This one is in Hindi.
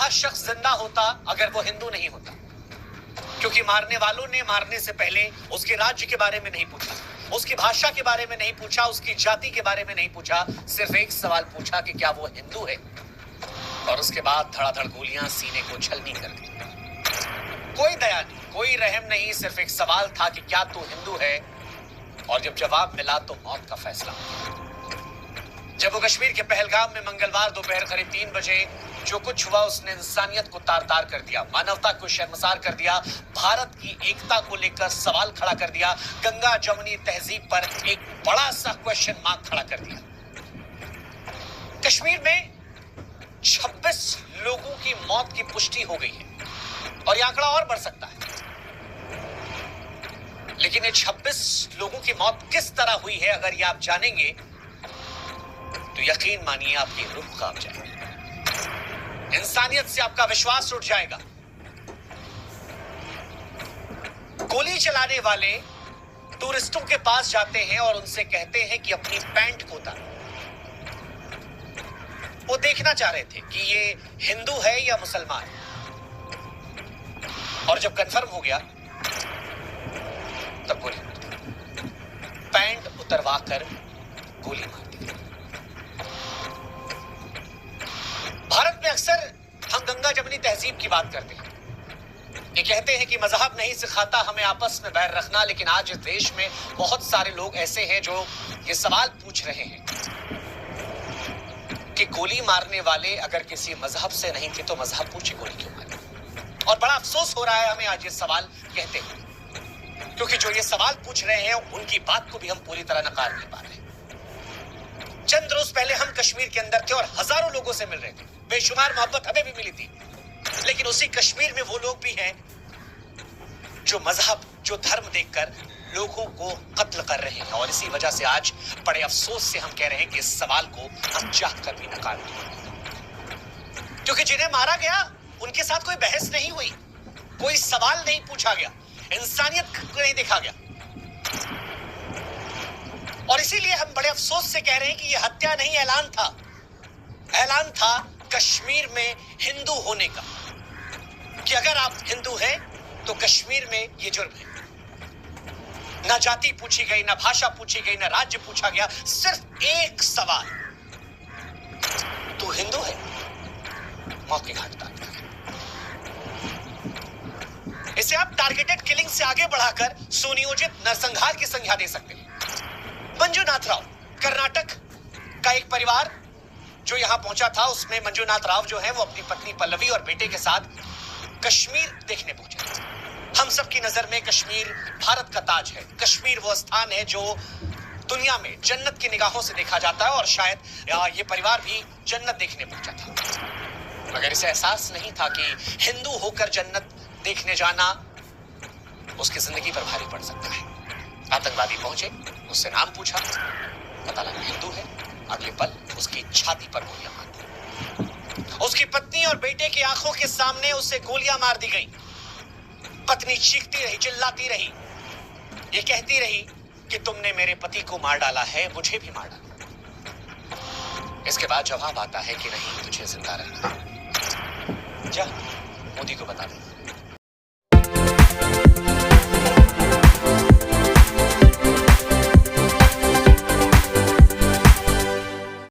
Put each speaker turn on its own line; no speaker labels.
वह शख्स जिंदा होता अगर वो हिंदू नहीं होता, क्योंकि मारने वालों ने मारने से पहले उसके राज्य के बारे में नहीं पूछा, उसकी भाषा के बारे में नहीं पूछा, उसकी जाति के बारे में नहीं पूछा, सिर्फ एक सवाल पूछा कि क्या वो हिंदू है, और उसके बाद धड़ाधड़ गोलियां सीने को छलनी कर दी। कोई दया नहीं, कोई रहम नहीं, सिर्फ एक सवाल था कि क्या तू हिंदू है, और जब जवाब मिला तो मौत का फैसला। जम्मू कश्मीर के पहलगाम में मंगलवार दोपहर करीब 3 बजे जो कुछ हुआ उसने इंसानियत को तार-तार कर दिया, मानवता को शर्मसार कर दिया, भारत की एकता को लेकर सवाल खड़ा कर दिया, गंगा जमुनी तहजीब पर एक बड़ा सा क्वेश्चन मार्क खड़ा कर दिया। कश्मीर में 26 लोगों की मौत की पुष्टि हो गई है और यह आंकड़ा और बढ़ सकता है, लेकिन ये 26 लोगों की मौत किस तरह हुई है अगर ये आप जानेंगे तो यकीन मानिए आपकी रूह कांप जाएगी, इंसानियत से आपका विश्वास उठ जाएगा। गोली चलाने वाले टूरिस्टों के पास जाते हैं और उनसे कहते हैं कि अपनी पैंट को उतारो। वो देखना चाह रहे थे कि ये हिंदू है या मुसलमान, और जब कंफर्म हो गया तब गोली, पैंट उतरवाकर गोली मार दी। भारत में अक्सर हम गंगा जमुनी तहजीब की बात करते हैं, ये कहते हैं कि मजहब नहीं सिखाता हमें आपस में बैर रखना, लेकिन आज इस देश में बहुत सारे लोग ऐसे हैं जो ये सवाल पूछ रहे हैं कि गोली मारने वाले अगर किसी मजहब से नहीं थे तो मजहब पूछे गोली क्यों मारी। और बड़ा अफसोस हो रहा है हमें आज ये सवाल कहते हुए, क्योंकि जो ये सवाल पूछ रहे हैं उनकी बात को भी हम पूरी तरह नकार नहीं पा रहे। चंद रोज पहले हम कश्मीर के अंदर थे और हजारों लोगों से मिल रहे थे, बेशुमार मोहब्बत हमें भी मिली थी, लेकिन उसी कश्मीर में वो लोग भी हैं जो मजहब, जो धर्म देखकर लोगों को कत्ल कर रहे हैं, और इसी वजह से आज बड़े अफसोस से हम कह रहे हैं कि इस सवाल को हम चाह कर भी नकार दें, क्योंकि जिन्हें मारा गया उनके साथ कोई बहस नहीं हुई, कोई सवाल नहीं पूछा गया, इंसानियत नहीं देखा गया, और इसीलिए हम बड़े अफसोस से कह रहे हैं कि यह हत्या नहीं, ऐलान था, ऐलान था कश्मीर में हिंदू होने का, कि अगर आप हिंदू हैं तो कश्मीर में ये जुर्म है। ना जाति पूछी गई, ना भाषा पूछी गई, ना राज्य पूछा गया, सिर्फ एक सवाल, तू हिंदू है, मौत के घाट उतार दिया। इसे आप टारगेटेड किलिंग से आगे बढ़ाकर सुनियोजित नरसंहार की संज्ञा दे सकते हैं। मंजुनाथ राव, कर्नाटक का एक परिवार जो यहां पहुंचा था, उसमें मंजुनाथ राव जो है वो अपनी पत्नी पल्लवी और बेटे के साथ कश्मीर देखने पहुंचे। हम सबकी नजर में कश्मीर भारत का ताज है, कश्मीर वो स्थान है जो दुनिया में जन्नत की निगाहों से देखा जाता है, और शायद ये परिवार भी जन्नत देखने पहुंचा था, मगर इसे एहसास नहीं था कि हिंदू होकर जन्नत देखने जाना उसकी जिंदगी पर भारी पड़ सकता है। आतंकवादी पहुंचे, उससे नाम पूछा, पता लगा हिंदू है, अगले पल उसकी छाती पर गोलियां मार दी। उसकी पत्नी और बेटे की आंखों के सामने उसे गोलियां मार दी गई। पत्नी चीखती रही, चिल्लाती रही, ये कहती रही कि तुमने मेरे पति को मार डाला है, मुझे भी मार डाला। इसके बाद जवाब आता है कि नहीं, तुझे जिंदा रहना है, जा मोदी को बता दे।